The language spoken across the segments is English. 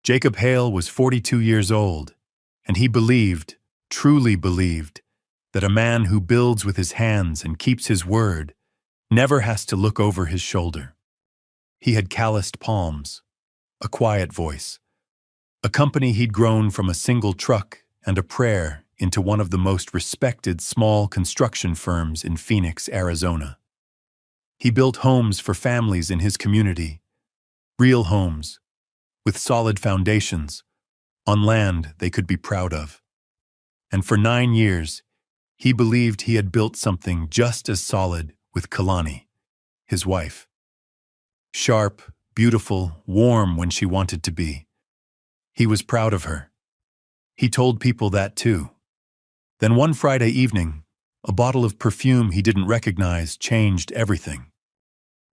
Jacob Hale was 42 years old, and he believed, truly believed, that a man who builds with his hands and keeps his word never has to look over his shoulder. He had calloused palms, a quiet voice, a company he'd grown from a single truck and a prayer into one of the most respected small construction firms in Phoenix, Arizona. He built homes for families in his community, real homes, with solid foundations, on land they could be proud of. And for 9 years, he believed he had built something just as solid with Kalani, his wife. Sharp, beautiful, warm when she wanted to be. He was proud of her. He told people that too. Then one Friday evening, a bottle of perfume he didn't recognize changed everything.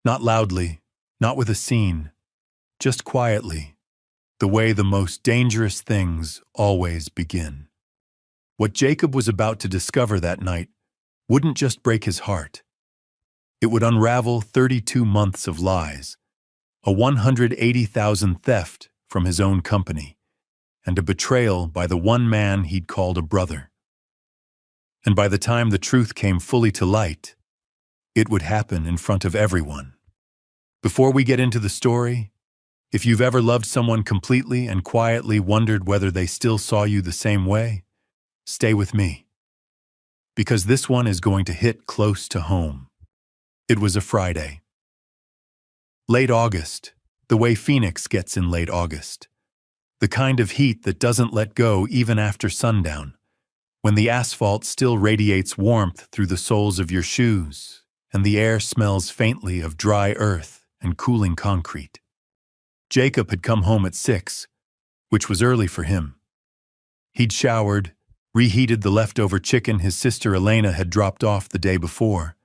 Not loudly, not with a scene, just quietly, the way the most dangerous things always begin. What Jacob was about to discover that night wouldn't just break his heart. It would unravel 32 months of lies, a $180,000 theft from his own company, and a betrayal by the one man he'd called a brother. And by the time the truth came fully to light, it would happen in front of everyone. Before we get into the story, if you've ever loved someone completely and quietly wondered whether they still saw you the same way, stay with me. Because this one is going to hit close to home. It was a Friday. Late August, the way Phoenix gets in late August. The kind of heat that doesn't let go even after sundown, when the asphalt still radiates warmth through the soles of your shoes, and the air smells faintly of dry earth and cooling concrete. Jacob had come home at 6, which was early for him. He'd showered, reheated the leftover chicken his sister Elena had dropped off the day before,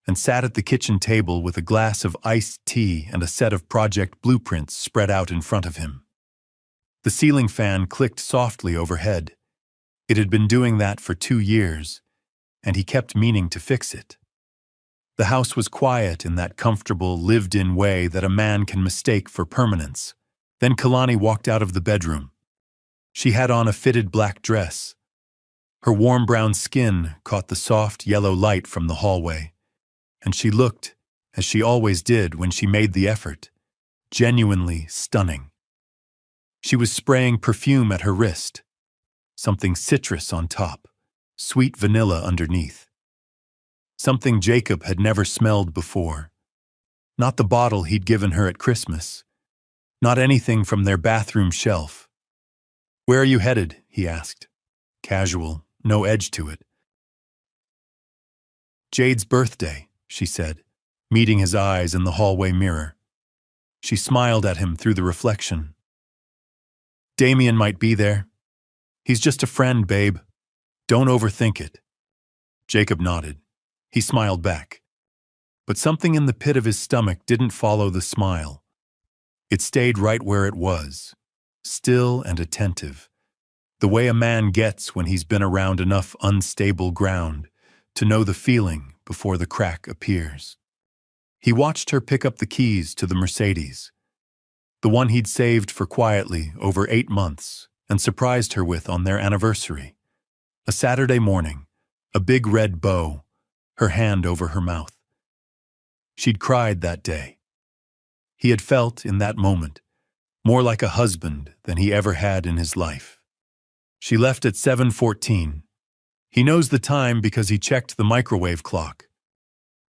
and sat at the kitchen table with a glass of iced tea and a set of project blueprints spread out in front of him. The ceiling fan clicked softly overhead. It had been doing that for 2 years, and he kept meaning to fix it. The house was quiet in that comfortable, lived-in way that a man can mistake for permanence. Then Kalani walked out of the bedroom. She had on a fitted black dress. Her warm brown skin caught the soft yellow light from the hallway, and she looked, as she always did when she made the effort, genuinely stunning. She was spraying perfume at her wrist, something citrus on top, sweet vanilla underneath. Something Jacob had never smelled before. Not the bottle he'd given her at Christmas. Not anything from their bathroom shelf. "Where are you headed?" he asked. Casual, no edge to it. "Jade's birthday," she said, meeting his eyes in the hallway mirror. She smiled at him through the reflection. "Damien might be there. He's just a friend, babe. Don't overthink it." Jacob nodded. He smiled back. But something in the pit of his stomach didn't follow the smile. It stayed right where it was, still and attentive, the way a man gets when he's been around enough unstable ground to know the feeling before the crack appears. He watched her pick up the keys to the Mercedes, the one he'd saved for quietly over 8 months and surprised her with on their anniversary. A Saturday morning, a big red bow, her hand over her mouth. She'd cried that day. He had felt, in that moment, more like a husband than he ever had in his life. She left at 7:14. He knows the time because he checked the microwave clock.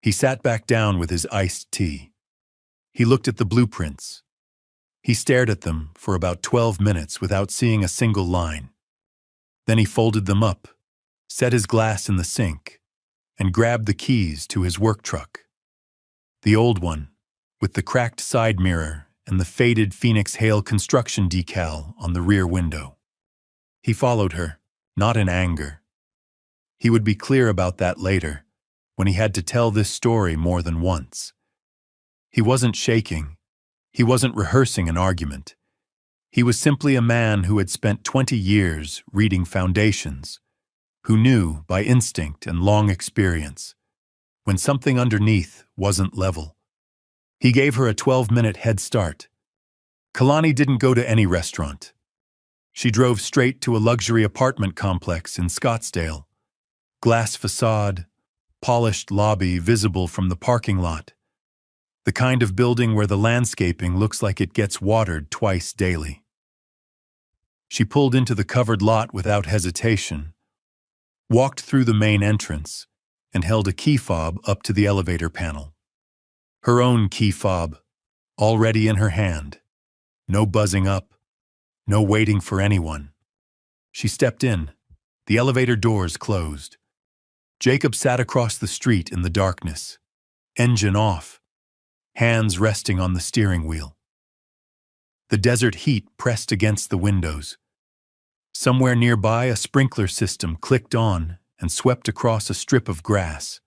He sat back down with his iced tea. He looked at the blueprints. He stared at them for about 12 minutes without seeing a single line. Then he folded them up, set his glass in the sink, and grabbed the keys to his work truck. The old one, with the cracked side mirror and the faded Phoenix Hale construction decal on the rear window. He followed her, not in anger. He would be clear about that later, when he had to tell this story more than once. He wasn't shaking. He wasn't rehearsing an argument. He was simply a man who had spent 20 years reading foundations, who knew, by instinct and long experience, when something underneath wasn't level. He gave her a 12-minute head start. Kalani didn't go to any restaurant. She drove straight to a luxury apartment complex in Scottsdale. Glass facade, polished lobby visible from the parking lot. The kind of building where the landscaping looks like it gets watered twice daily. She pulled into the covered lot without hesitation, walked through the main entrance, and held a key fob up to the elevator panel. Her own key fob, already in her hand. No buzzing up, no waiting for anyone. She stepped in. The elevator doors closed. Jacob sat across the street in the darkness, engine off, hands resting on the steering wheel. The desert heat pressed against the windows. Somewhere nearby, a sprinkler system clicked on and swept across a strip of grass.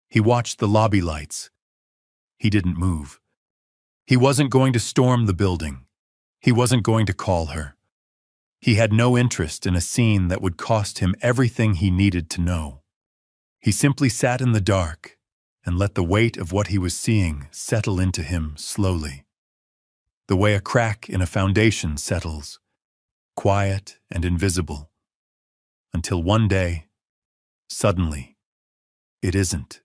He watched the lobby lights. He didn't move. He wasn't going to storm the building. He wasn't going to call her. He had no interest in a scene that would cost him everything he needed to know. He simply sat in the dark and let the weight of what he was seeing settle into him slowly. The way a crack in a foundation settles, quiet and invisible, until one day, suddenly, it isn't.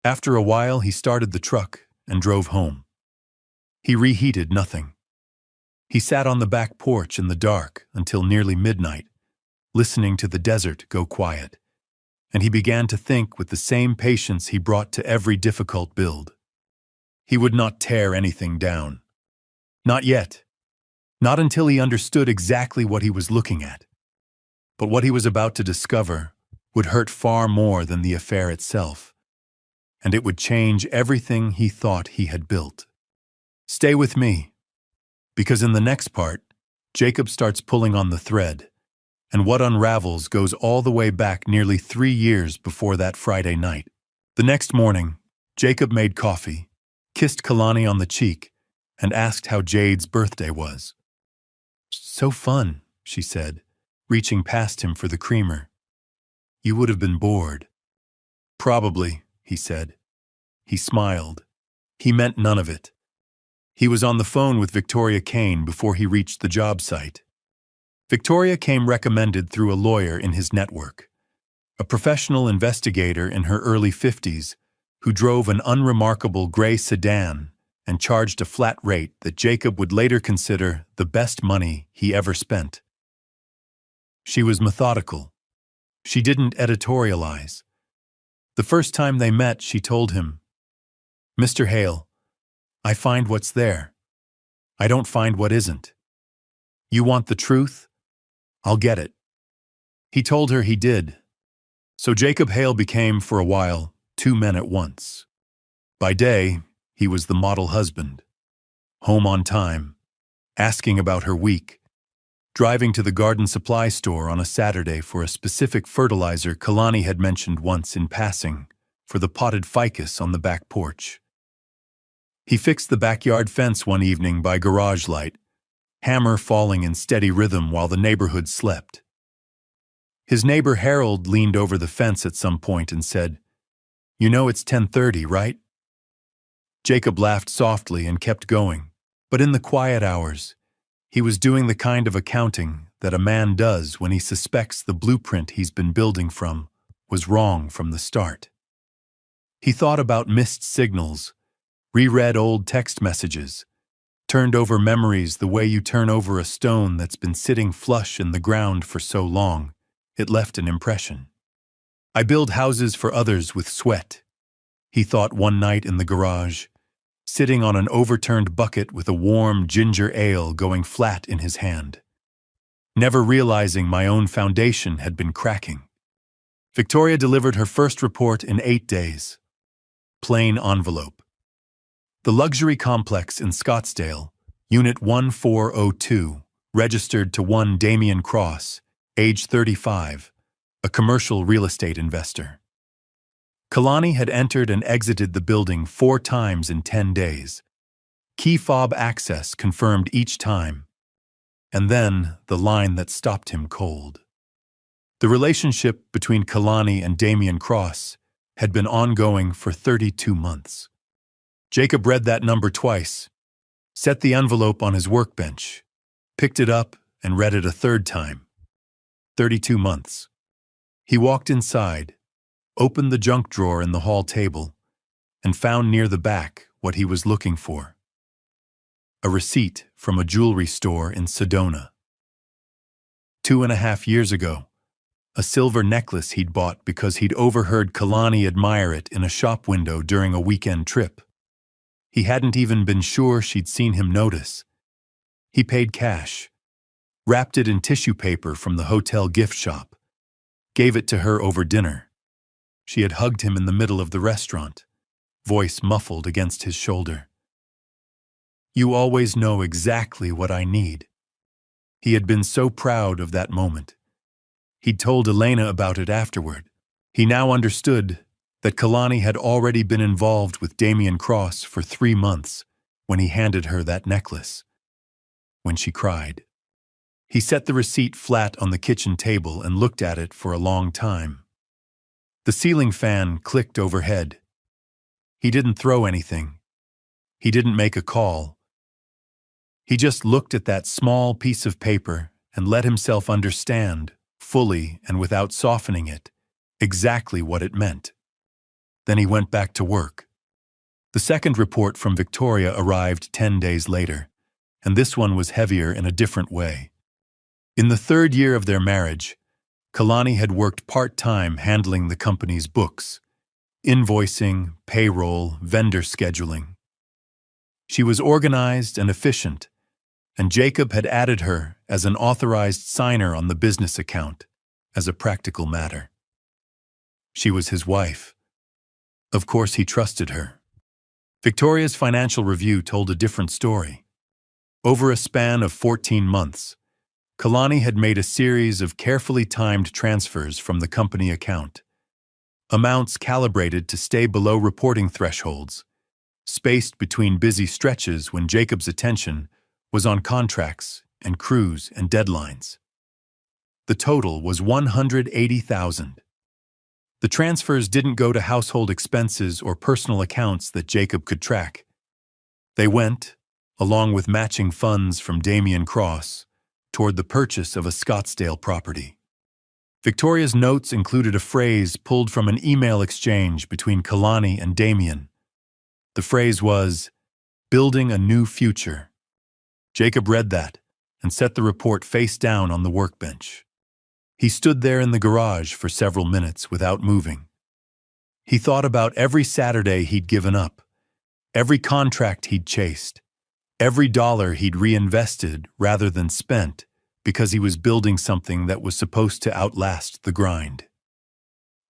After a while, he started the truck and drove home. He reheated nothing. He sat on the back porch in the dark until nearly midnight, listening to the desert go quiet, and he began to think with the same patience he brought to every difficult build. He would not tear anything down. Not yet. Not until he understood exactly what he was looking at. But what he was about to discover would hurt far more than the affair itself, and it would change everything he thought he had built. Stay with me, because in the next part, Jacob starts pulling on the thread, and what unravels goes all the way back nearly 3 years before that Friday night. The next morning, Jacob made coffee, kissed Kalani on the cheek, and asked how Jade's birthday was. "So fun," she said, reaching past him for the creamer. "You would have been bored." "Probably," he said. He smiled. He meant none of it. He was on the phone with Victoria Kane before he reached the job site. Victoria came recommended through a lawyer in his network, a professional investigator in her early 50s who drove an unremarkable gray sedan and charged a flat rate that Jacob would later consider the best money he ever spent. She was methodical. She didn't editorialize. The first time they met, she told him, "Mr. Hale, I find what's there. I don't find what isn't. You want the truth? I'll get it." He told her he did. So Jacob Hale became, for a while, 2 men at once. By day, he was the model husband, home on time, asking about her week, driving to the garden supply store on a Saturday for a specific fertilizer Kalani had mentioned once in passing for the potted ficus on the back porch. He fixed the backyard fence one evening by garage light, hammer falling in steady rhythm while the neighborhood slept. His neighbor Harold leaned over the fence at some point and said, "You know it's 10:30, right?" Jacob laughed softly and kept going, but in the quiet hours, he was doing the kind of accounting that a man does when he suspects the blueprint he's been building from was wrong from the start. He thought about missed signals, reread old text messages, turned over memories the way you turn over a stone that's been sitting flush in the ground for so long, it left an impression. "I build houses for others with sweat," he thought one night in the garage, sitting on an overturned bucket with a warm ginger ale going flat in his hand, never realizing my own foundation had been cracking. Victoria delivered her first report in 8 days. Plain envelope. The luxury complex in Scottsdale, Unit 1402, registered to one Damian Cross, age 35, a commercial real estate investor. Kalani had entered and exited the building 4 times in 10 days. Key fob access confirmed each time. And then the line that stopped him cold. The relationship between Kalani and Damian Cross had been ongoing for 32 months. Jacob read that number twice. set the envelope on his workbench, picked it up, and read it a third time. 32 months. He walked inside, opened the junk drawer in the hall table, and found near the back what he was looking for. A receipt from a jewelry store in Sedona. 2.5 years ago, a silver necklace he'd bought because he'd overheard Kalani admire it in a shop window during a weekend trip. He hadn't even been sure she'd seen him notice. He paid cash, wrapped it in tissue paper from the hotel gift shop, gave it to her over dinner. She had hugged him in the middle of the restaurant, voice muffled against his shoulder. "You always know exactly what I need." He had been so proud of that moment. He'd told Elena about it afterward. He now understood that Kalani had already been involved with Damien Cross for 3 months when he handed her that necklace. When she cried. He set the receipt flat on the kitchen table and looked at it for a long time. The ceiling fan clicked overhead. He didn't throw anything. He didn't make a call. He just looked at that small piece of paper and let himself understand, fully and without softening it, exactly what it meant. Then he went back to work. The second report from Victoria arrived 10 days later, and this one was heavier in a different way. In the 3rd year of their marriage, Kalani had worked part-time handling the company's books, invoicing, payroll, vendor scheduling. She was organized and efficient, and Jacob had added her as an authorized signer on the business account, as a practical matter. She was his wife. Of course he trusted her. Victoria's financial review told a different story. Over a span of 14 months, Kalani had made a series of carefully timed transfers from the company account. Amounts calibrated to stay below reporting thresholds, spaced between busy stretches when Jacob's attention was on contracts and crews and deadlines. The total was $180,000. The transfers didn't go to household expenses or personal accounts that Jacob could track. They went, along with matching funds from Damien Cross, toward the purchase of a Scottsdale property. Victoria's notes included a phrase pulled from an email exchange between Kalani and Damien. The phrase was, "Building a new future." Jacob read that and set the report face down on the workbench. He stood there in the garage for several minutes without moving. He thought about every Saturday he'd given up, every contract he'd chased, every dollar he'd reinvested rather than spent because he was building something that was supposed to outlast the grind.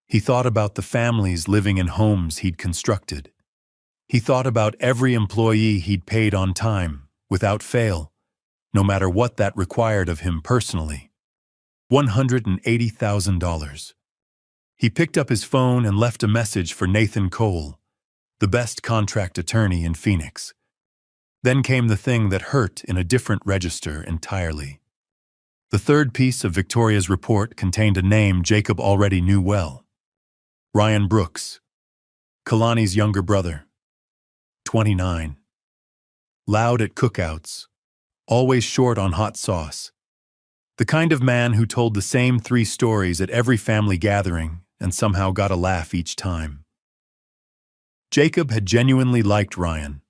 He thought about the families living in homes he'd constructed. He thought about every employee he'd paid on time, without fail, no matter what that required of him personally. $180,000. He picked up his phone and left a message for Nathan Cole, the best contract attorney in Phoenix. Then came the thing that hurt in a different register entirely. The third piece of Victoria's report contained a name Jacob already knew well. Ryan Brooks, Kalani's younger brother, 29. Loud at cookouts, always short on hot sauce. The kind of man who told the same 3 stories at every family gathering and somehow got a laugh each time. Jacob had genuinely liked Ryan.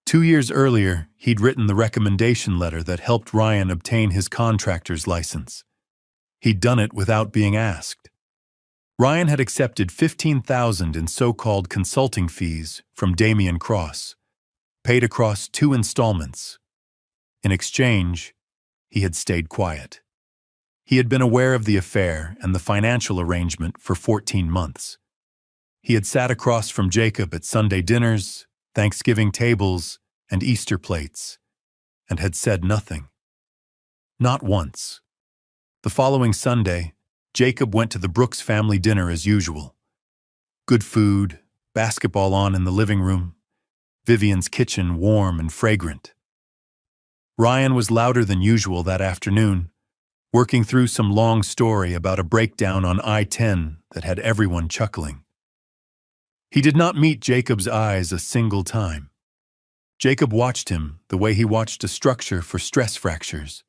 2 years earlier, he'd written the recommendation letter that helped Ryan obtain his contractor's license. He'd done it without being asked. Ryan had accepted $15,000 in so-called consulting fees from Damien Cross, paid across 2 installments. In exchange, he had stayed quiet. He had been aware of the affair and the financial arrangement for 14 months. He had sat across from Jacob at Sunday dinners, Thanksgiving tables, and Easter plates, and had said nothing. Not once. The following Sunday, Jacob went to the Brooks family dinner as usual. Good food, basketball on in the living room, Vivian's kitchen warm and fragrant. Ryan was louder than usual that afternoon, working through some long story about a breakdown on I-10 that had everyone chuckling. He did not meet Jacob's eyes a single time. Jacob watched him the way he watched a structure for stress fractures.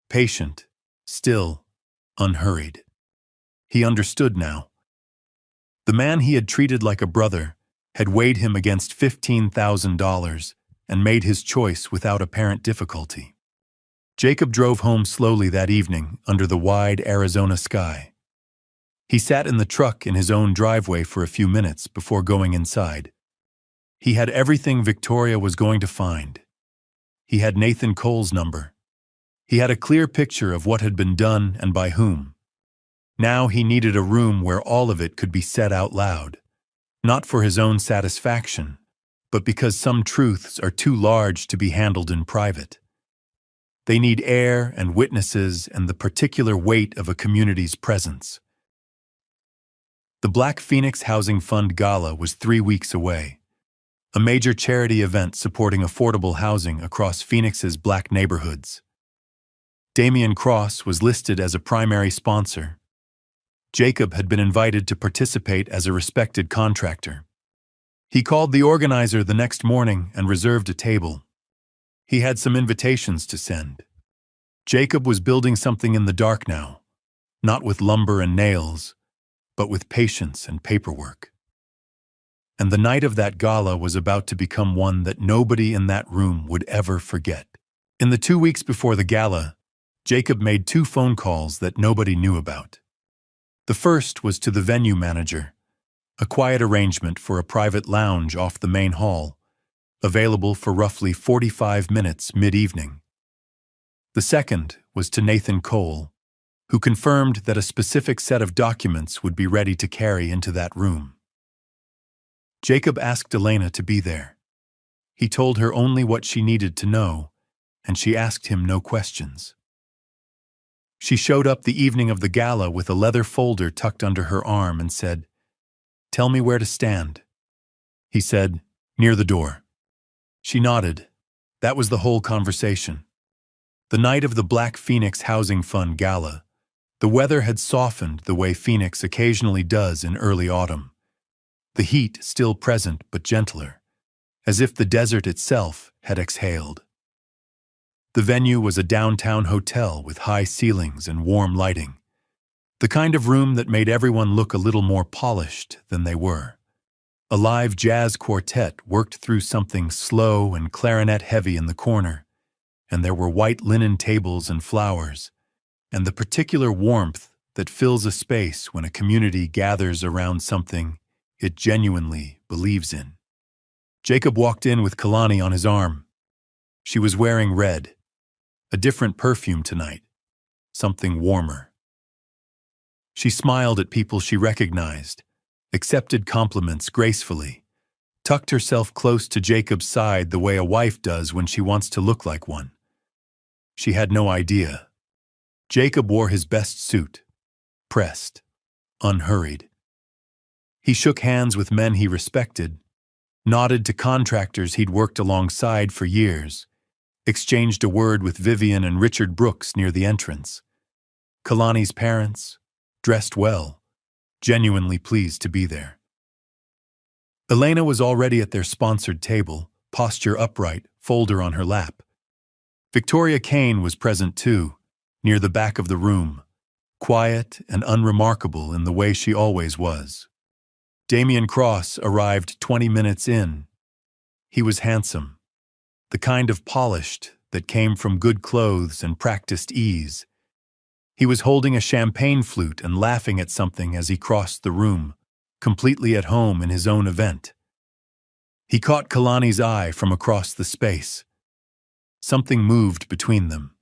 Patient, still, unhurried. He understood now. The man he had treated like a brother had weighed him against $15,000 and made his choice without apparent difficulty. Jacob drove home slowly that evening under the wide Arizona sky. He sat in the truck in his own driveway for a few minutes before going inside. He had everything Victoria was going to find. He had Nathan Cole's number. He had a clear picture of what had been done and by whom. Now he needed a room where all of it could be said out loud, not for his own satisfaction, but because some truths are too large to be handled in private. They need air and witnesses and the particular weight of a community's presence. The Black Phoenix Housing Fund Gala was 3 weeks away, a major charity event supporting affordable housing across Phoenix's black neighborhoods. Damian Cross was listed as a primary sponsor. Jacob had been invited to participate as a respected contractor. He called the organizer the next morning and reserved a table. He had some invitations to send. Jacob was building something in the dark now, not with lumber and nails, but with patience and paperwork. And the night of that gala was about to become one that nobody in that room would ever forget. In the 2 weeks before the gala, Jacob made 2 phone calls that nobody knew about. The first was to the venue manager, a quiet arrangement for a private lounge off the main hall, available for roughly 45 minutes mid-evening. The second was to Nathan Cole, who confirmed that a specific set of documents would be ready to carry into that room. Jacob asked Elena to be there. He told her only what she needed to know, and she asked him no questions. She showed up the evening of the gala with a leather folder tucked under her arm and said, "Tell me where to stand." He said, "Near the door." She nodded. That was the whole conversation. The night of the Black Phoenix Housing Fund Gala, the weather had softened the way Phoenix occasionally does in early autumn. The heat still present but gentler, as if the desert itself had exhaled. The venue was a downtown hotel with high ceilings and warm lighting, the kind of room that made everyone look a little more polished than they were. A live jazz quartet worked through something slow and clarinet-heavy in the corner, and there were white linen tables and flowers, and the particular warmth that fills a space when a community gathers around something it genuinely believes in. Jacob walked in with Kalani on his arm. She was wearing red, a different perfume tonight, something warmer. She smiled at people she recognized, accepted compliments gracefully, tucked herself close to Jacob's side the way a wife does when she wants to look like one. She had no idea. Jacob wore his best suit, pressed, unhurried. He shook hands with men he respected, nodded to contractors he'd worked alongside for years, exchanged a word with Vivian and Richard Brooks near the entrance. Kalani's parents, dressed well, genuinely pleased to be there. Elena was already at their sponsored table, posture upright, folder on her lap. Victoria Kane was present too, near the back of the room, quiet and unremarkable in the way she always was. Damian Cross arrived 20 minutes in. He was handsome, the kind of polished that came from good clothes and practiced ease. He was holding a champagne flute and laughing at something as he crossed the room, completely at home in his own event. He caught Kalani's eye from across the space. Something moved between them.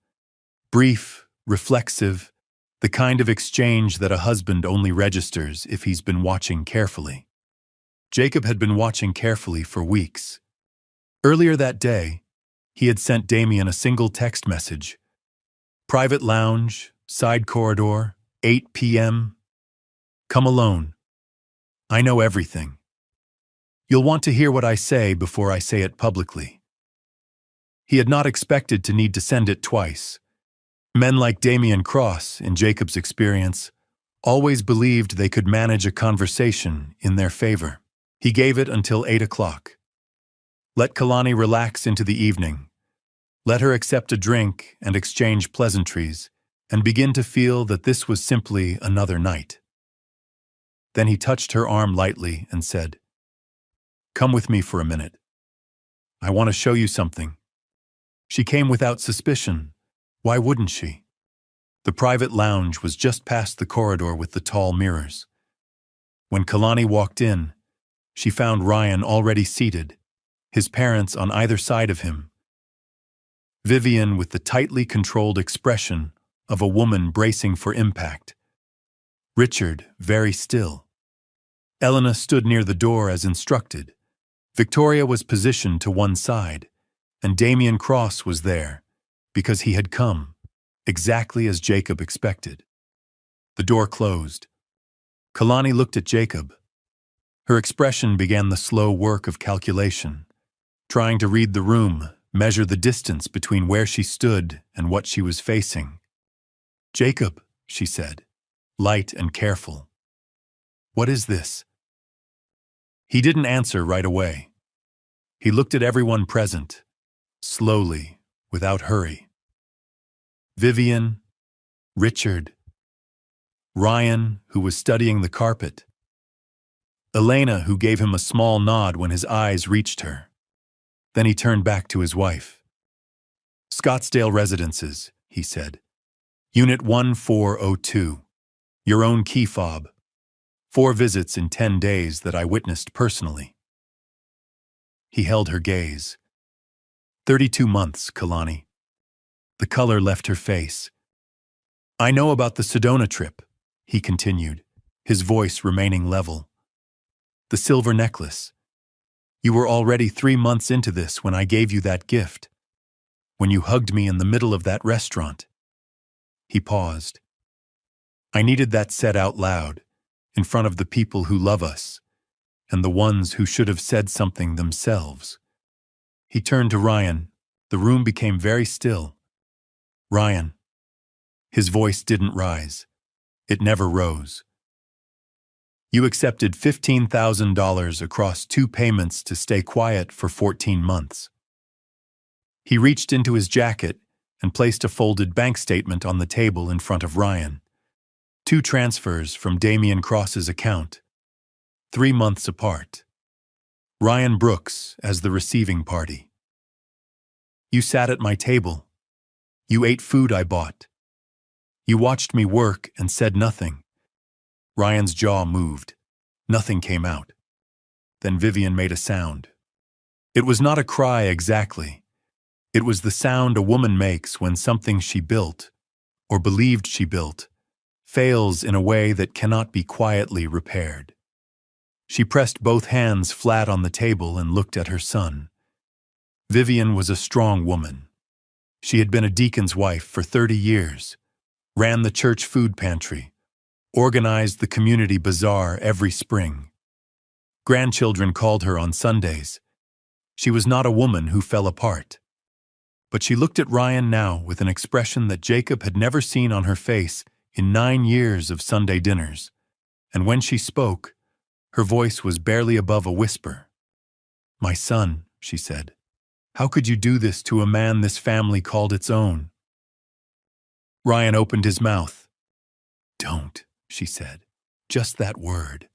Brief, reflexive, the kind of exchange that a husband only registers if he's been watching carefully. Jacob had been watching carefully for weeks. Earlier that day, he had sent Damien a single text message. Private lounge, side corridor, 8 p.m. Come alone. I know everything. You'll want to hear what I say before I say it publicly. He had not expected to need to send it twice. Men like Damian Cross, in Jacob's experience, always believed they could manage a conversation in their favor. He gave it until 8 o'clock. Let Kalani relax into the evening. Let her accept a drink and exchange pleasantries, and begin to feel that this was simply another night. Then he touched her arm lightly and said, "Come with me for a minute. I want to show you something." She came without suspicion. Why wouldn't she? The private lounge was just past the corridor with the tall mirrors. When Kalani walked in, she found Ryan already seated, his parents on either side of him. Vivian with the tightly controlled expression of a woman bracing for impact. Richard very still. Elena stood near the door as instructed. Victoria was positioned to one side, and Damien Cross was there, because he had come, exactly as Jacob expected. The door closed. Kalani looked at Jacob. Her expression began the slow work of calculation, trying to read the room, measure the distance between where she stood and what she was facing. "Jacob," she said, light and careful. "What is this?" He didn't answer right away. He looked at everyone present, slowly, without hurry. Vivian, Richard, Ryan, who was studying the carpet, Elena, who gave him a small nod when his eyes reached her. Then he turned back to his wife. "Scottsdale Residences," he said. "Unit 1402. Your own key fob. 4 visits in 10 days that I witnessed personally." He held her gaze. 32 months, Kalani. The color left her face. "I know about the Sedona trip," he continued, his voice remaining level. "The silver necklace. You were already 3 months into this when I gave you that gift. When you hugged me in the middle of that restaurant." He paused. "I needed that said out loud, in front of the people who love us, and the ones who should have said something themselves." He turned to Ryan. The room became very still. "Ryan." His voice didn't rise. It never rose. "You accepted $15,000 across 2 payments to stay quiet for 14 months. He reached into his jacket and placed a folded bank statement on the table in front of Ryan. 2 transfers from Damien Cross's account, 3 months apart. Ryan Brooks as the receiving party. "You sat at my table. You ate food I bought. You watched me work and said nothing." Ryan's jaw moved. Nothing came out. Then Vivian made a sound. It was not a cry exactly. It was the sound a woman makes when something she built, or believed she built, fails in a way that cannot be quietly repaired. She pressed both hands flat on the table and looked at her son. Vivian was a strong woman. She had been a deacon's wife for 30 years, ran the church food pantry, organized the community bazaar every spring. Grandchildren called her on Sundays. She was not a woman who fell apart. But she looked at Ryan now with an expression that Jacob had never seen on her face in 9 years of Sunday dinners, and when she spoke, her voice was barely above a whisper. "My son," she said, "how could you do this to a man this family called its own?" Ryan opened his mouth. "Don't," she said, just that word,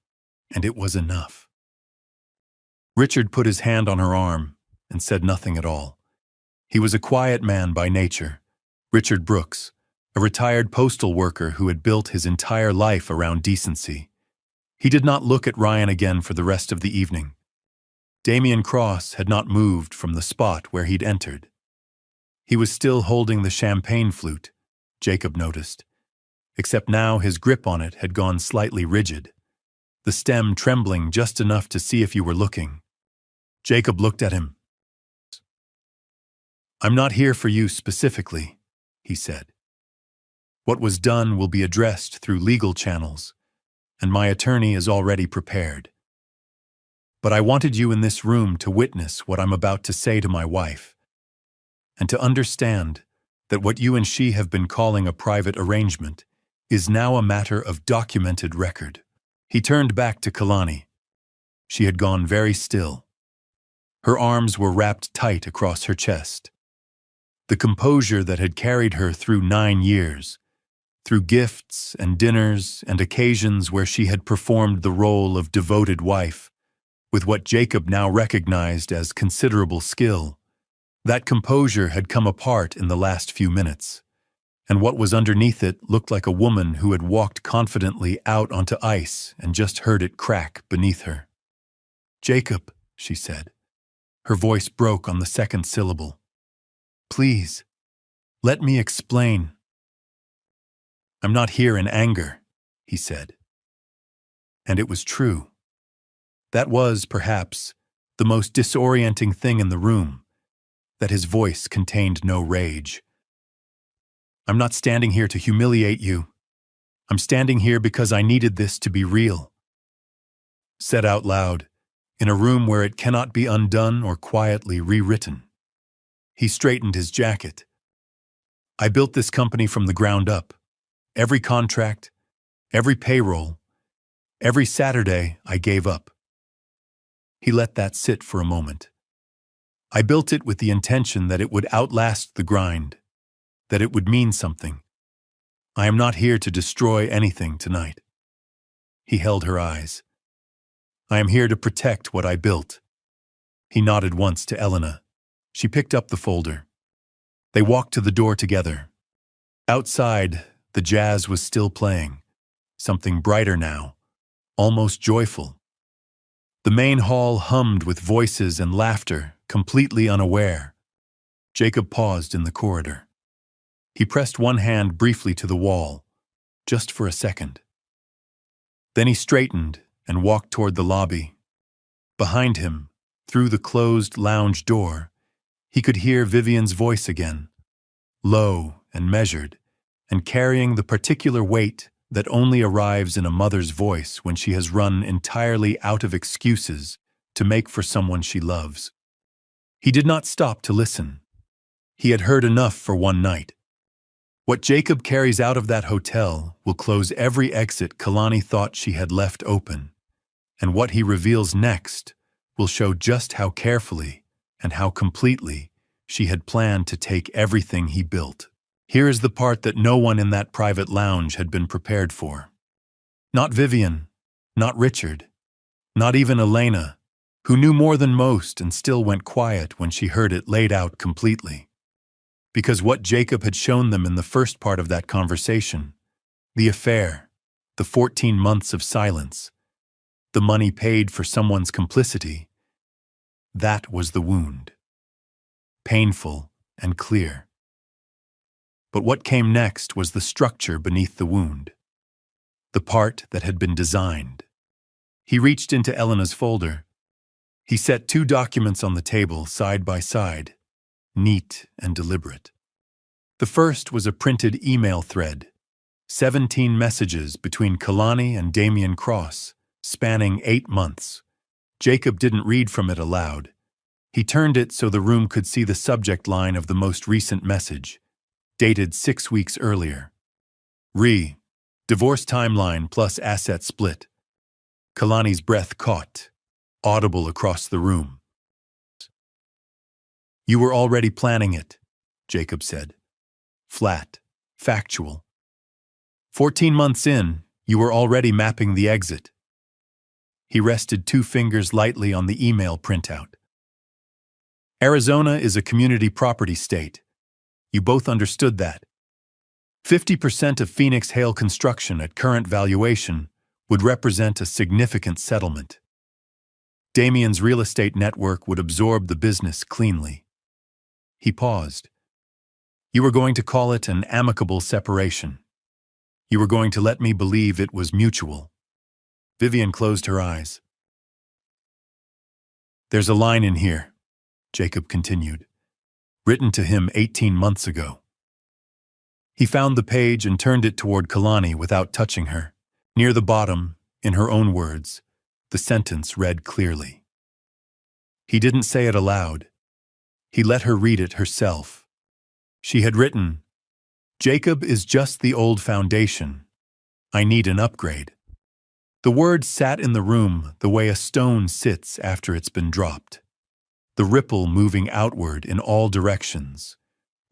and it was enough. Richard put his hand on her arm and said nothing at all. He was a quiet man by nature, Richard Brooks, a retired postal worker who had built his entire life around decency. He did not look at Ryan again for the rest of the evening. Damien Cross had not moved from the spot where he'd entered. He was still holding the champagne flute, Jacob noticed, except now his grip on it had gone slightly rigid, the stem trembling just enough to see if you were looking. Jacob looked at him. "I'm not here for you specifically," he said. "What was done will be addressed through legal channels, and my attorney is already prepared. But I wanted you in this room to witness what I'm about to say to my wife, and to understand that what you and she have been calling a private arrangement is now a matter of documented record." He turned back to Kalani. She had gone very still. Her arms were wrapped tight across her chest. The composure that had carried her through 9 years, through gifts and dinners and occasions where she had performed the role of devoted wife, with what Jacob now recognized as considerable skill, that composure had come apart in the last few minutes, and what was underneath it looked like a woman who had walked confidently out onto ice and just heard it crack beneath her. "Jacob," she said. Her voice broke on the second syllable. "Please, let me explain." "I'm not here in anger," he said. And it was true. That was, perhaps, the most disorienting thing in the room, that his voice contained no rage. "I'm not standing here to humiliate you. I'm standing here because I needed this to be real." Said out loud, in a room where it cannot be undone or quietly rewritten. He straightened his jacket. "I built this company from the ground up. Every contract, every payroll, every Saturday I gave up." He let that sit for a moment. "I built it with the intention that it would outlast the grind, that it would mean something. I am not here to destroy anything tonight." He held her eyes. "I am here to protect what I built." He nodded once to Elena. She picked up the folder. They walked to the door together. Outside, the jazz was still playing, something brighter now, almost joyful. The main hall hummed with voices and laughter, completely unaware. Jacob paused in the corridor. He pressed one hand briefly to the wall, just for a second. Then he straightened and walked toward the lobby. Behind him, through the closed lounge door, he could hear Vivian's voice again, low and measured, and carrying the particular weight that only arrives in a mother's voice when she has run entirely out of excuses to make for someone she loves. He did not stop to listen. He had heard enough for one night. What Jacob carries out of that hotel will close every exit Kalani thought she had left open, and what he reveals next will show just how carefully and how completely she had planned to take everything he built. Here is the part that no one in that private lounge had been prepared for. Not Vivian, not Richard, not even Elena, who knew more than most and still went quiet when she heard it laid out completely. Because what Jacob had shown them in the first part of that conversation, the affair, the 14 months of silence, the money paid for someone's complicity, that was the wound. Painful and clear. But what came next was the structure beneath the wound, the part that had been designed. He reached into Elena's folder. He set 2 documents on the table side by side, neat and deliberate. The first was a printed email thread, 17 messages between Kalani and Damian Cross, spanning 8 months. Jacob didn't read from it aloud. He turned it so the room could see the subject line of the most recent message, dated 6 weeks earlier. Divorce timeline plus asset split. Kalani's breath caught, audible across the room. "You were already planning it," Jacob said. Flat, factual. 14 months in, you were already mapping the exit. He rested 2 fingers lightly on the email printout. "Arizona is a community property state. You both understood that. 50% of Phoenix Hail construction at current valuation would represent a significant settlement. Damian's real estate network would absorb the business cleanly." He paused. "You were going to call it an amicable separation. You were going to let me believe it was mutual." Vivian closed her eyes. "There's a line in here," Jacob continued, "written to him 18 months ago." He found the page and turned it toward Kalani without touching her. Near the bottom, in her own words, the sentence read clearly. He didn't say it aloud. He let her read it herself. She had written, "Jacob is just the old foundation. I need an upgrade." The word sat in the room the way a stone sits after it's been dropped. the ripple moving outward in all directions,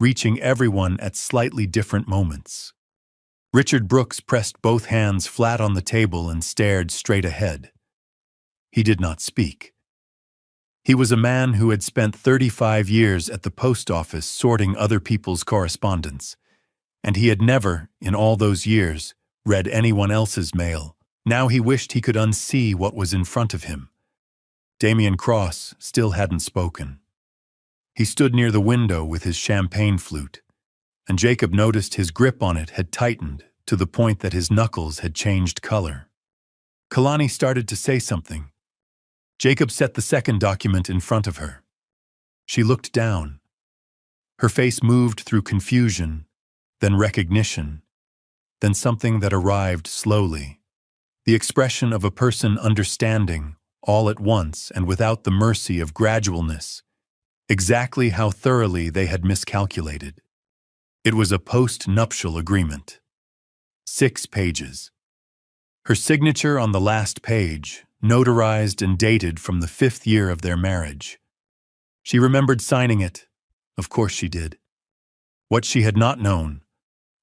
reaching everyone at slightly different moments. Richard Brooks pressed both hands flat on the table and stared straight ahead. He did not speak. He was a man who had spent 35 years at the post office sorting other people's correspondence, and he had never, in all those years, read anyone else's mail. Now he wished he could unsee what was in front of him. Damien Cross still hadn't spoken. He stood near the window with his champagne flute, and Jacob noticed his grip on it had tightened to the point that his knuckles had changed color. Kalani started to say something. Jacob set the second document in front of her. She looked down. Her face moved through confusion, then recognition, then something that arrived slowly. The expression of a person understanding, all at once and without the mercy of gradualness, exactly how thoroughly they had miscalculated. It was a post-nuptial agreement. 6 pages. Her signature on the last page, notarized and dated from the 5th year of their marriage. She remembered signing it. Of course she did. What she had not known,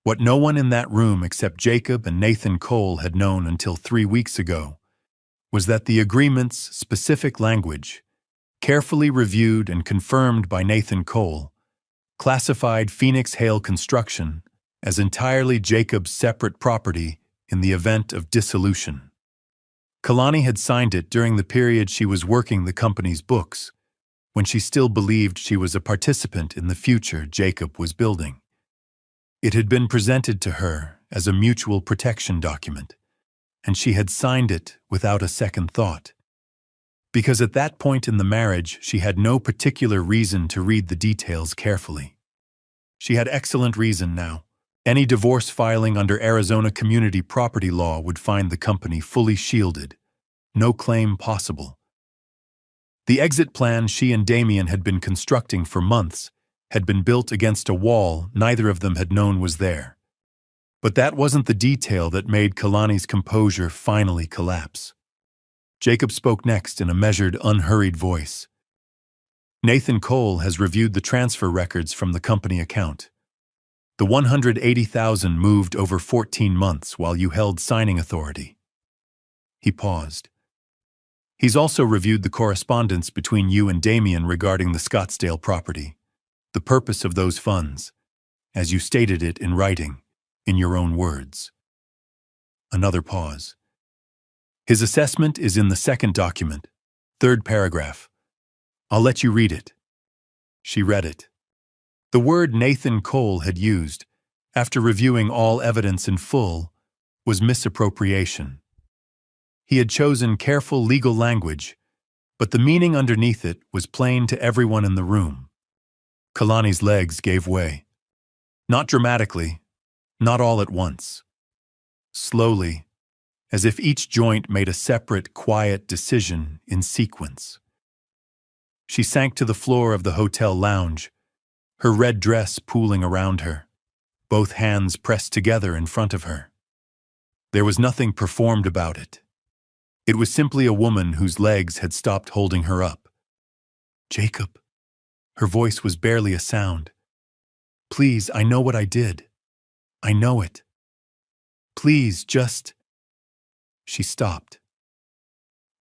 what no one in that room except Jacob and Nathan Cole had known until 3 weeks ago, was that the agreement's specific language, carefully reviewed and confirmed by Nathan Cole, classified Phoenix Hale Construction as entirely Jacob's separate property in the event of dissolution. Kalani had signed it during the period she was working the company's books, when she still believed she was a participant in the future Jacob was building. It had been presented to her as a mutual protection document, and she had signed it without a second thought. Because at that point in the marriage, she had no particular reason to read the details carefully. She had excellent reason now. Any divorce filing under Arizona community property law would find the company fully shielded. No claim possible. The exit plan she and Damien had been constructing for months had been built against a wall neither of them had known was there. But that wasn't the detail that made Kalani's composure finally collapse. Jacob spoke next in a measured, unhurried voice. Nathan Cole has reviewed the transfer records from the company account. The $180,000 moved over 14 months while you held signing authority. He paused. He's also reviewed the correspondence between you and Damien regarding the Scottsdale property, the purpose of those funds, as you stated it in writing, in your own words. Another pause. His assessment is in the second document, 3rd paragraph. I'll let you read it. She read it. The word Nathan Cole had used, after reviewing all evidence in full, was misappropriation. He had chosen careful legal language, but the meaning underneath it was plain to everyone in the room. Kalani's legs gave way. Not dramatically, not all at once. Slowly, as if each joint made a separate, quiet decision in sequence. She sank to the floor of the hotel lounge, her red dress pooling around her, both hands pressed together in front of her. There was nothing performed about it. It was simply a woman whose legs had stopped holding her up. Jacob. Her voice was barely a sound. Please, I know what I did. I know it. Please, just... She stopped.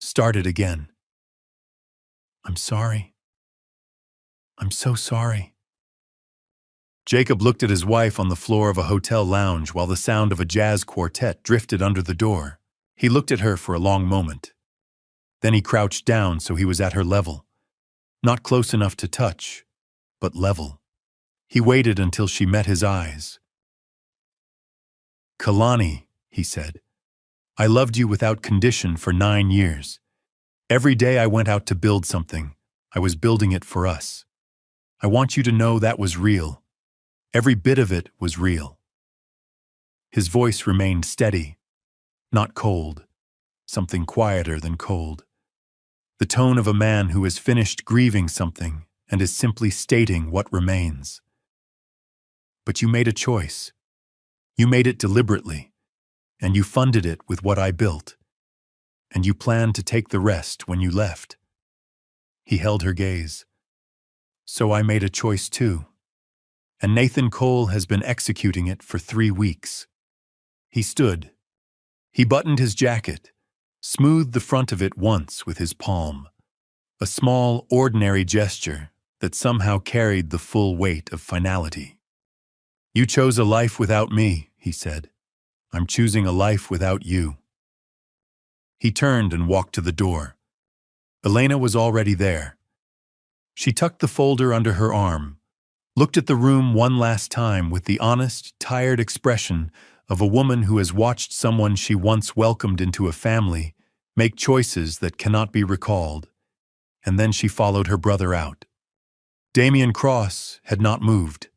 Started again. I'm sorry. I'm so sorry. Jacob looked at his wife on the floor of a hotel lounge while the sound of a jazz quartet drifted under the door. He looked at her for a long moment. Then he crouched down so he was at her level. Not close enough to touch, but level. He waited until she met his eyes. Kalani, he said, I loved you without condition for 9 years. Every day I went out to build something, I was building it for us. I want you to know that was real. Every bit of it was real. His voice remained steady, not cold, something quieter than cold. The tone of a man who has finished grieving something and is simply stating what remains. But you made a choice. You made it deliberately, and you funded it with what I built. And you planned to take the rest when you left. He held her gaze. So I made a choice too. And Nathan Cole has been executing it for 3 weeks. He stood. He buttoned his jacket, smoothed the front of it once with his palm. A small, ordinary gesture that somehow carried the full weight of finality. You chose a life without me, he said. I'm choosing a life without you. He turned and walked to the door. Elena was already there. She tucked the folder under her arm, looked at the room one last time with the honest, tired expression of a woman who has watched someone she once welcomed into a family make choices that cannot be recalled, and then she followed her brother out. Damian Cross had not moved.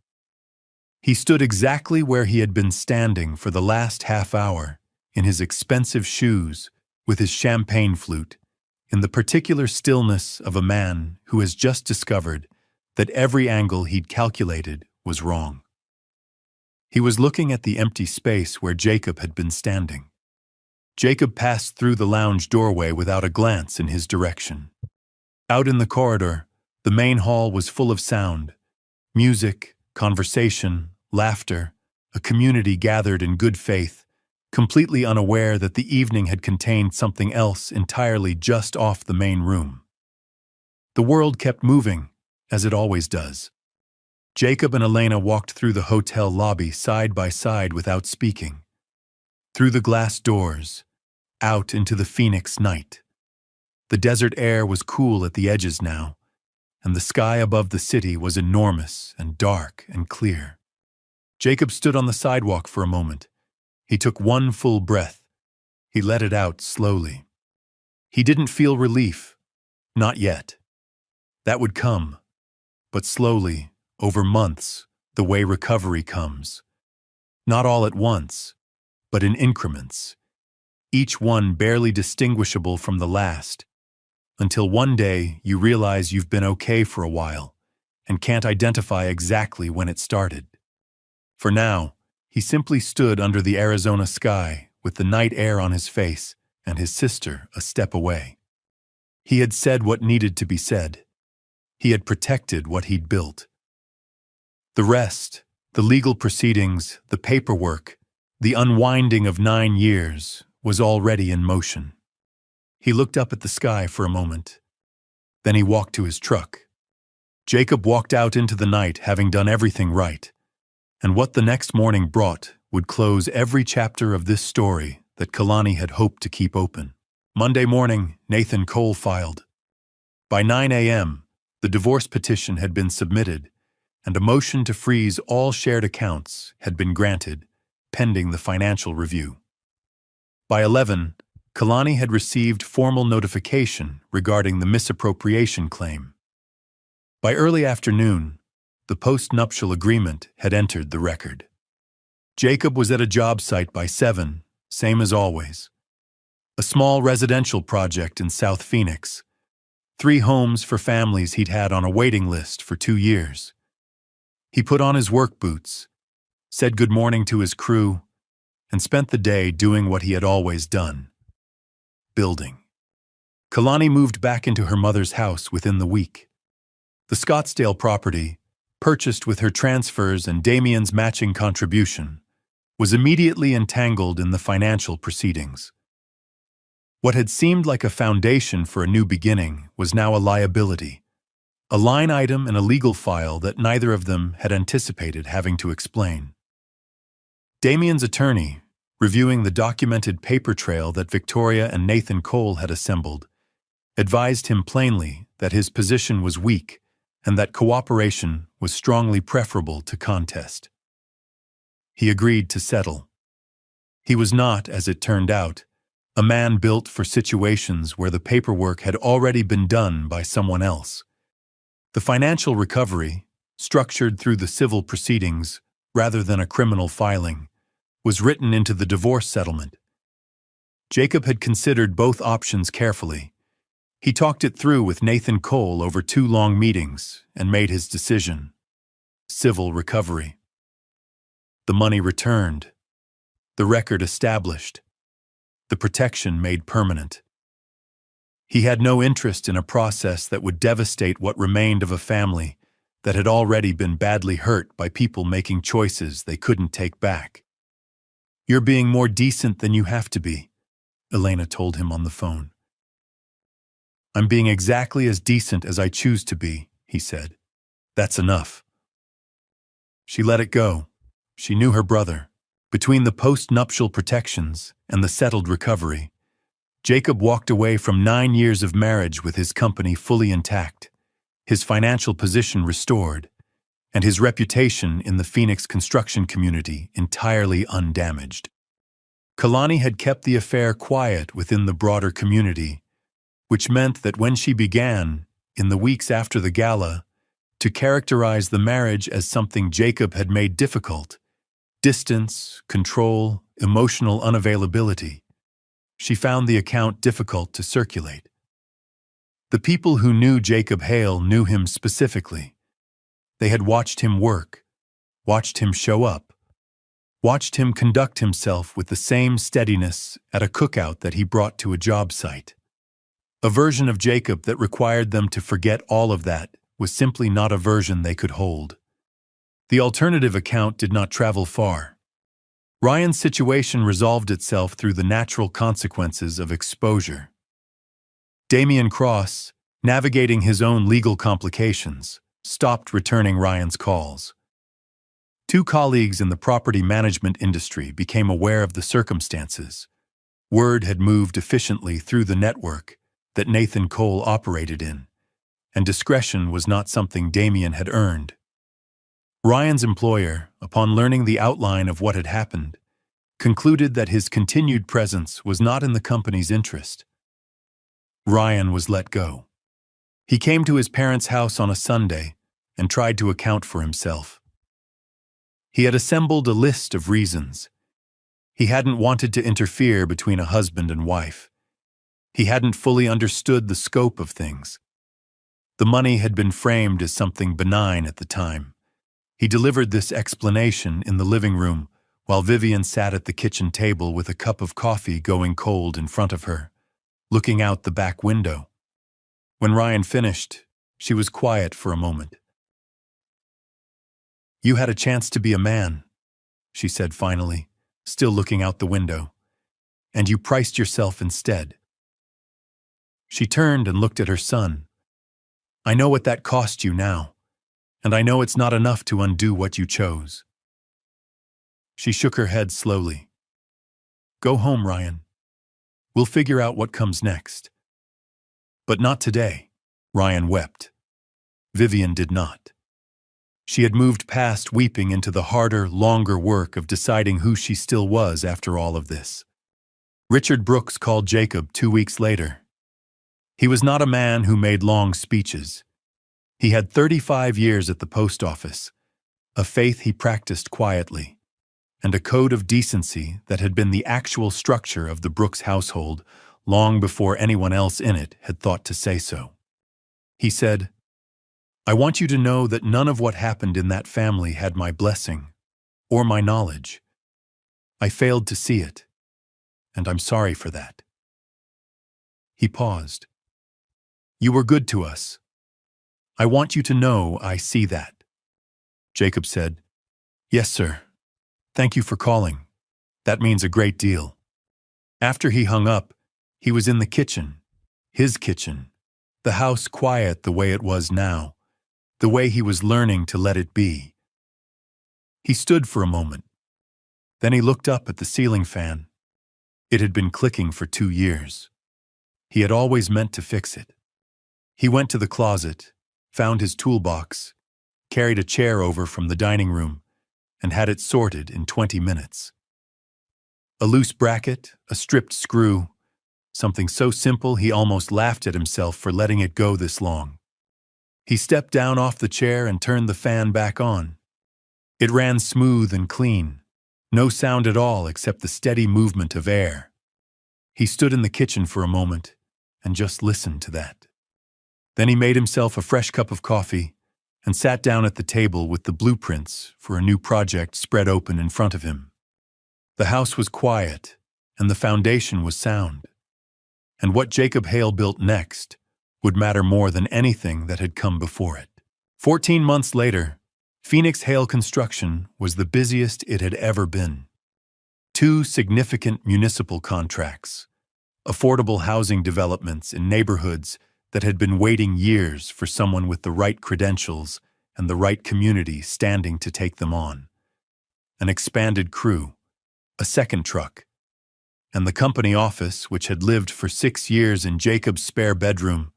He stood exactly where he had been standing for the last half hour, in his expensive shoes, with his champagne flute, in the particular stillness of a man who has just discovered that every angle he'd calculated was wrong. He was looking at the empty space where Jacob had been standing. Jacob passed through the lounge doorway without a glance in his direction. Out in the corridor, the main hall was full of sound, music, conversation, laughter, a community gathered in good faith, completely unaware that the evening had contained something else entirely just off the main room. The world kept moving, as it always does. Jacob and Elena walked through the hotel lobby side by side without speaking. Through the glass doors, out into the Phoenix night. The desert air was cool at the edges now, and the sky above the city was enormous and dark and clear. Jacob stood on the sidewalk for a moment. He took one full breath. He let it out slowly. He didn't feel relief. Not yet. That would come. But slowly, over months, the way recovery comes. Not all at once, but in increments. Each one barely distinguishable from the last, until one day you realize you've been okay for a while and can't identify exactly when it started. For now, he simply stood under the Arizona sky with the night air on his face and his sister a step away. He had said what needed to be said. He had protected what he'd built. The rest, the legal proceedings, the paperwork, the unwinding of 9 years, was already in motion. He looked up at the sky for a moment. Then he walked to his truck. Jacob walked out into the night having done everything right, and what the next morning brought would close every chapter of this story that Kalani had hoped to keep open. Monday morning, Nathan Cole filed. By 9 a.m., the divorce petition had been submitted, and a motion to freeze all shared accounts had been granted, pending the financial review. By 11, Kalani had received formal notification regarding the misappropriation claim. By early afternoon, the post-nuptial agreement had entered the record. Jacob was at a job site by 7, same as always. A small residential project in South Phoenix. 3 homes for families he'd had on a waiting list for 2 years. He put on his work boots, said good morning to his crew, and spent the day doing what he had always done. Building. Kalani moved back into her mother's house within the week. The Scottsdale property, purchased with her transfers and Damian's matching contribution, was immediately entangled in the financial proceedings. What had seemed like a foundation for a new beginning was now a liability, a line item in a legal file that neither of them had anticipated having to explain. Damian's attorney, reviewing the documented paper trail that Victoria and Nathan Cole had assembled, advised him plainly that his position was weak and that cooperation was strongly preferable to contest. He agreed to settle. He was not, as it turned out, a man built for situations where the paperwork had already been done by someone else. The financial recovery, structured through the civil proceedings rather than a criminal filing, was written into the divorce settlement. Jacob had considered both options carefully. He talked it through with Nathan Cole over 2 long meetings and made his decision. Civil recovery. The money returned. The record established. The protection made permanent. He had no interest in a process that would devastate what remained of a family that had already been badly hurt by people making choices they couldn't take back. "You're being more decent than you have to be," Elena told him on the phone. "I'm being exactly as decent as I choose to be," he said. "That's enough." She let it go. She knew her brother. Between the post-nuptial protections and the settled recovery, Jacob walked away from 9 years of marriage with his company fully intact, his financial position restored, and his reputation in the Phoenix construction community entirely undamaged. Kalani had kept the affair quiet within the broader community, which meant that when she began, in the weeks after the gala, to characterize the marriage as something Jacob had made difficult, distance, control, emotional unavailability, she found the account difficult to circulate. The people who knew Jacob Hale knew him specifically. They had watched him work, watched him show up, watched him conduct himself with the same steadiness at a cookout that he brought to a job site. A version of Jacob that required them to forget all of that was simply not a version they could hold. The alternative account did not travel far. Ryan's situation resolved itself through the natural consequences of exposure. Damian Cross, navigating his own legal complications, stopped returning Ryan's calls. 2 colleagues in the property management industry became aware of the circumstances. Word had moved efficiently through the network that Nathan Cole operated in, and discretion was not something Damian had earned. Ryan's employer, upon learning the outline of what had happened, concluded that his continued presence was not in the company's interest. Ryan was let go. He came to his parents' house on a Sunday and tried to account for himself. He had assembled a list of reasons. He hadn't wanted to interfere between a husband and wife. He hadn't fully understood the scope of things. The money had been framed as something benign at the time. He delivered this explanation in the living room while Vivian sat at the kitchen table with a cup of coffee going cold in front of her, looking out the back window. When Ryan finished, she was quiet for a moment. "You had a chance to be a man," she said finally, still looking out the window, "and you priced yourself instead." She turned and looked at her son. "I know what that cost you now, and I know it's not enough to undo what you chose." She shook her head slowly. "Go home, Ryan. We'll figure out what comes next." "But not today," Ryan wept. Vivian did not. She had moved past weeping into the harder, longer work of deciding who she still was after all of this. Richard Brooks called Jacob 2 weeks later. He was not a man who made long speeches. He had 35 years at the post office, a faith he practiced quietly, and a code of decency that had been the actual structure of the Brooks household long before anyone else in it had thought to say so. He said, "I want you to know that none of what happened in that family had my blessing or my knowledge. I failed to see it, and I'm sorry for that." He paused. "You were good to us. I want you to know I see that." Jacob said, "Yes, sir. Thank you for calling. That means a great deal." After he hung up, he was in the kitchen, his kitchen, the house quiet the way it was now, the way he was learning to let it be. He stood for a moment. Then he looked up at the ceiling fan. It had been clicking for 2 years. He had always meant to fix it. He went to the closet, found his toolbox, carried a chair over from the dining room, and had it sorted in 20 minutes. A loose bracket, a stripped screw, something so simple he almost laughed at himself for letting it go this long. He stepped down off the chair and turned the fan back on. It ran smooth and clean, no sound at all except the steady movement of air. He stood in the kitchen for a moment and just listened to that. Then he made himself a fresh cup of coffee and sat down at the table with the blueprints for a new project spread open in front of him. The house was quiet, and the foundation was sound. And what Jacob Hale built next would matter more than anything that had come before it. 14 months later, Phoenix Hail Construction was the busiest it had ever been. 2 significant municipal contracts, affordable housing developments in neighborhoods that had been waiting years for someone with the right credentials and the right community standing to take them on. An expanded crew, a second truck, and the company office, which had lived for 6 years in Jacob's spare bedroom,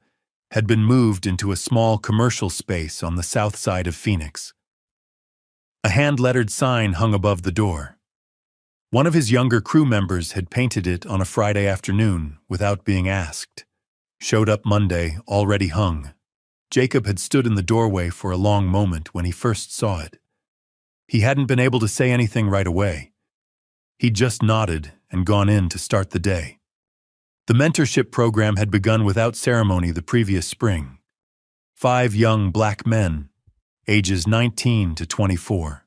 had been moved into a small commercial space on the south side of Phoenix. A hand-lettered sign hung above the door. One of his younger crew members had painted it on a Friday afternoon without being asked. Showed up Monday, already hung. Jacob had stood in the doorway for a long moment when he first saw it. He hadn't been able to say anything right away. He'd just nodded and gone in to start the day. The mentorship program had begun without ceremony the previous spring. 5 young black men, ages 19 to 24.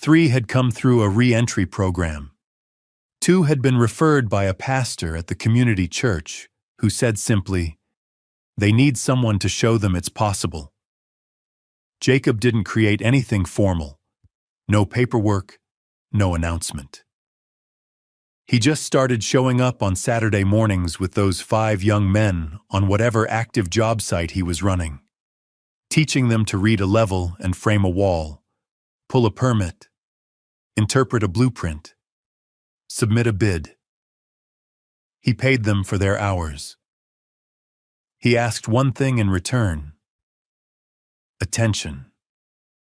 3 had come through a re-entry program. 2 had been referred by a pastor at the community church who said simply, "They need someone to show them it's possible." Jacob didn't create anything formal. No paperwork, no announcement. He just started showing up on Saturday mornings with those 5 young men on whatever active job site he was running, teaching them to read a level and frame a wall, pull a permit, interpret a blueprint, submit a bid. He paid them for their hours. He asked one thing in return: attention.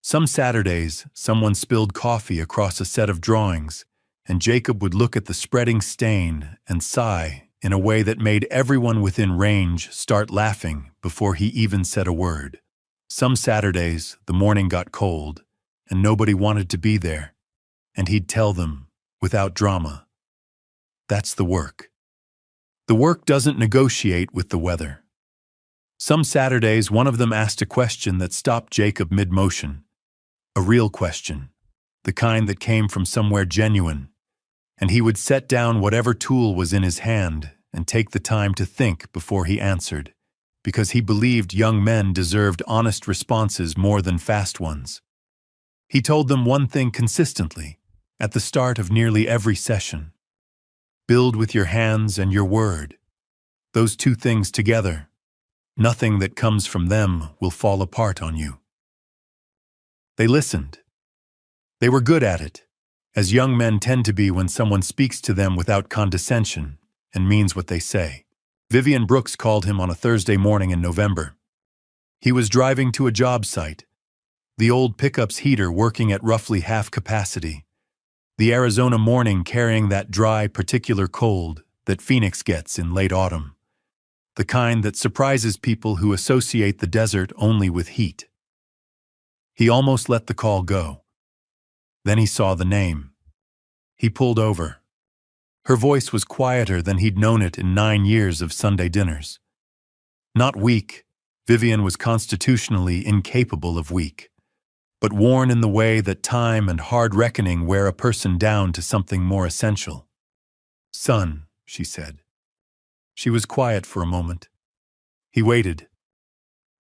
Some Saturdays, someone spilled coffee across a set of drawings, and Jacob would look at the spreading stain and sigh in a way that made everyone within range start laughing before he even said a word. Some Saturdays, the morning got cold, and nobody wanted to be there, and he'd tell them, without drama, "That's the work. The work doesn't negotiate with the weather." Some Saturdays, one of them asked a question that stopped Jacob mid-motion. A real question, the kind that came from somewhere genuine, and he would set down whatever tool was in his hand and take the time to think before he answered, because he believed young men deserved honest responses more than fast ones. He told them one thing consistently, at the start of nearly every session: build with your hands and your word. Those 2 things together, nothing that comes from them will fall apart on you. They listened. They were good at it, as young men tend to be when someone speaks to them without condescension and means what they say. Vivian Brooks called him on a Thursday morning in November. He was driving to a job site, the old pickup's heater working at roughly half capacity, the Arizona morning carrying that dry, particular cold that Phoenix gets in late autumn, the kind that surprises people who associate the desert only with heat. He almost let the call go. Then he saw the name. He pulled over. Her voice was quieter than he'd known it in 9 years of Sunday dinners. Not weak, Vivian was constitutionally incapable of weak, but worn in the way that time and hard reckoning wear a person down to something more essential. "Son," she said. She was quiet for a moment. He waited.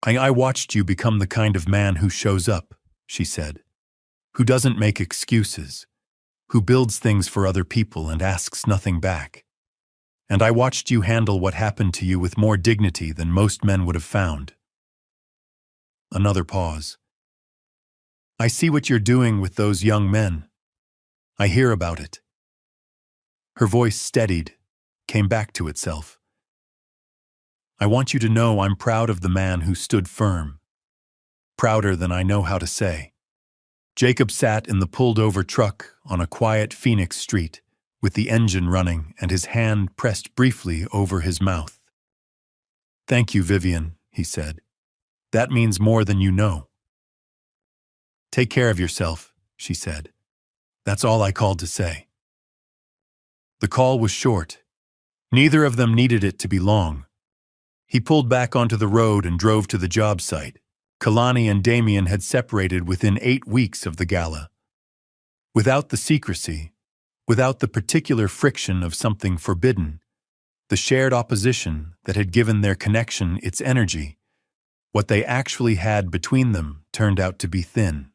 I watched you become the kind of man who shows up," she said, "who doesn't make excuses, who builds things for other people and asks nothing back. And I watched you handle what happened to you with more dignity than most men would have found." Another pause. "I see what you're doing with those young men. I hear about it." Her voice steadied, came back to itself. "I want you to know I'm proud of the man who stood firm. Prouder than I know how to say." Jacob sat in the pulled-over truck on a quiet Phoenix street, with the engine running and his hand pressed briefly over his mouth. "Thank you, Vivian," he said. "That means more than you know." "Take care of yourself," she said. "That's all I called to say." The call was short. Neither of them needed it to be long. He pulled back onto the road and drove to the job site. Kalani and Damien had separated within 8 weeks of the gala. Without the secrecy, without the particular friction of something forbidden, the shared opposition that had given their connection its energy, What they actually had between them turned out to be thin.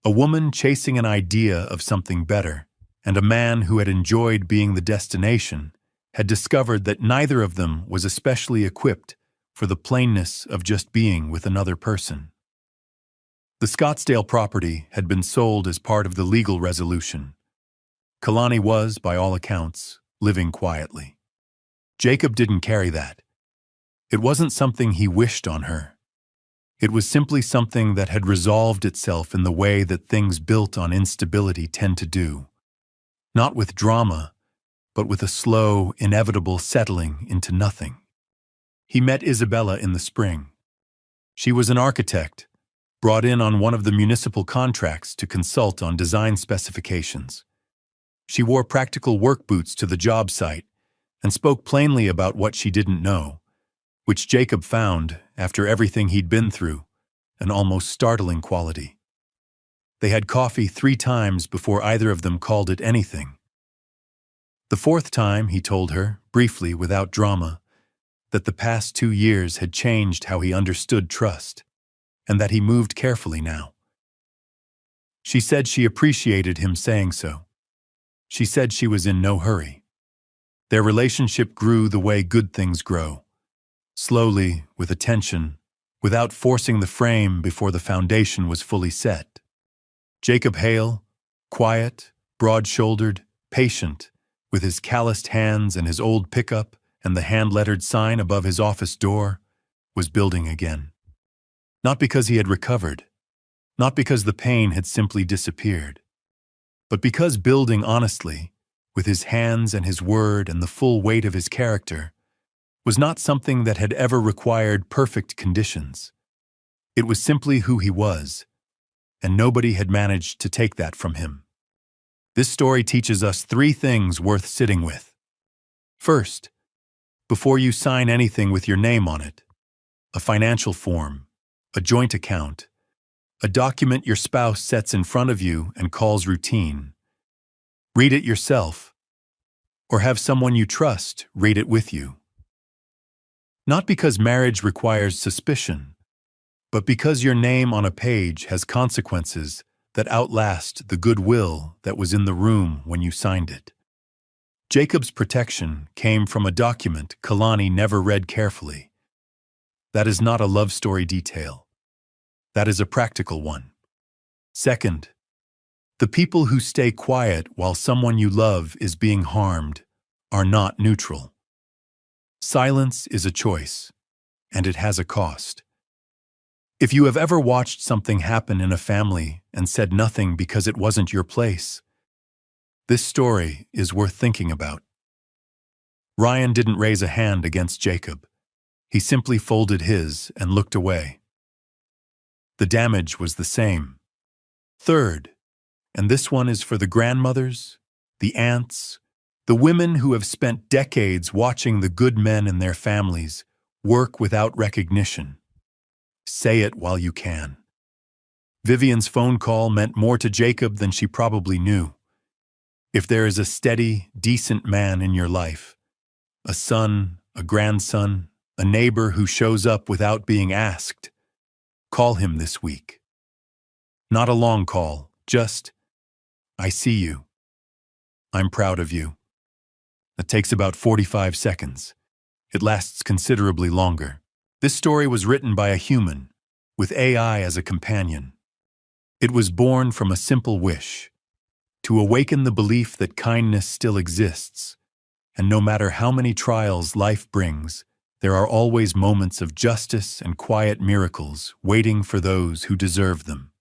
A woman chasing an idea of something better, and a man who had enjoyed being the destination, had discovered that neither of them was especially equipped for the plainness of just being with another person. The Scottsdale property had been sold as part of the legal resolution. Kalani was, by all accounts, living quietly. Jacob didn't carry that. It wasn't something he wished on her. It was simply something that had resolved itself in the way that things built on instability tend to do. Not with drama, but with a slow, inevitable settling into nothing. He met Isabella in the spring. She was an architect, brought in on one of the municipal contracts to consult on design specifications. She wore practical work boots to the job site and spoke plainly about what she didn't know, which Jacob found, after everything he'd been through, an almost startling quality. They had coffee 3 times before either of them called it anything. The 4th time, he told her, briefly, without drama, that the past 2 years had changed how he understood trust, and that he moved carefully now. She said she appreciated him saying so. She said she was in no hurry. Their relationship grew the way good things grow. Slowly, with attention, without forcing the frame before the foundation was fully set. Jacob Hale, quiet, broad-shouldered, patient, with his calloused hands and his old pickup and the hand-lettered sign above his office door, was building again. Not because he had recovered, not because the pain had simply disappeared, but because building honestly, with his hands and his word and the full weight of his character, was not something that had ever required perfect conditions. It was simply who he was, and nobody had managed to take that from him. This story teaches us 3 things worth sitting with. First, before you sign anything with your name on it, a financial form, a joint account, a document your spouse sets in front of you and calls routine, read it yourself, or have someone you trust read it with you. Not because marriage requires suspicion, but because your name on a page has consequences that outlast the goodwill that was in the room when you signed it. Jacob's protection came from a document Kalani never read carefully. That is not a love story detail. That is a practical one. Second, the people who stay quiet while someone you love is being harmed are not neutral. Silence is a choice, and it has a cost. If you have ever watched something happen in a family and said nothing because it wasn't your place, this story is worth thinking about. Ryan didn't raise a hand against Jacob. He simply folded his and looked away. The damage was the same. Third, and this one is for the grandmothers, the aunts, the women who have spent decades watching the good men in their families work without recognition. Say it while you can. Vivian's phone call meant more to Jacob than she probably knew. If there is a steady, decent man in your life, a son, a grandson, a neighbor who shows up without being asked, call him this week. Not a long call, just, I see you. I'm proud of you. It takes about 45 seconds. It lasts considerably longer. This story was written by a human, with AI as a companion. It was born from a simple wish, to awaken the belief that kindness still exists, and no matter how many trials life brings, there are always moments of justice and quiet miracles waiting for those who deserve them.